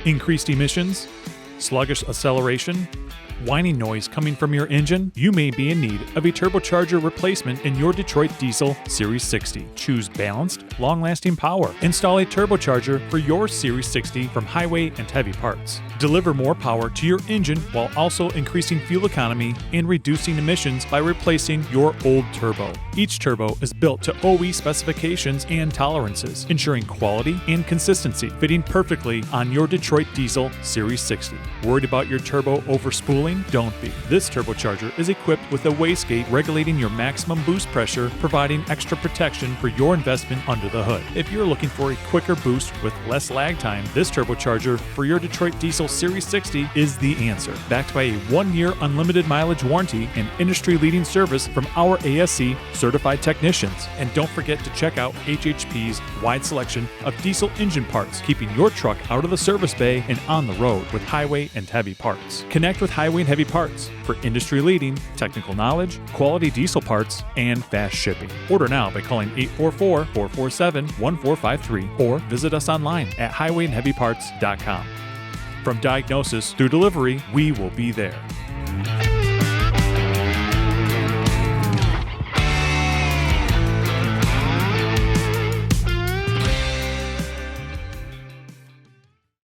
Increased emissions? Sluggish acceleration? Whining noise coming from your engine? You may be in need of a turbocharger replacement in your Detroit Diesel Series 60. Choose balanced, long-lasting power. Install a turbocharger for your Series 60 from Highway and Heavy Parts. Deliver more power to your engine while also increasing fuel economy and reducing emissions by replacing your old turbo. Each turbo is built to OE specifications and tolerances, ensuring quality and consistency, fitting perfectly on your Detroit Diesel Series 60. Worried about your turbo overspooling? Don't be. This turbocharger is equipped with a wastegate regulating your maximum boost pressure, providing extra protection for your investment under the hood. If you're looking for a quicker boost with less lag time, this turbocharger for your Detroit Diesel Series 60 is the answer. Backed by a 1-year unlimited mileage warranty and industry-leading service from our ASE Certified technicians. And don't forget to check out HHP's wide selection of diesel engine parts, keeping your truck out of the service bay and on the road with Highway and Heavy Parts. Connect with Highway and Heavy Parts for industry-leading technical knowledge, quality diesel parts, and fast shipping. Order now by calling 844-447-1453 or visit us online at highwayandheavyparts.com. From diagnosis through delivery, we will be there.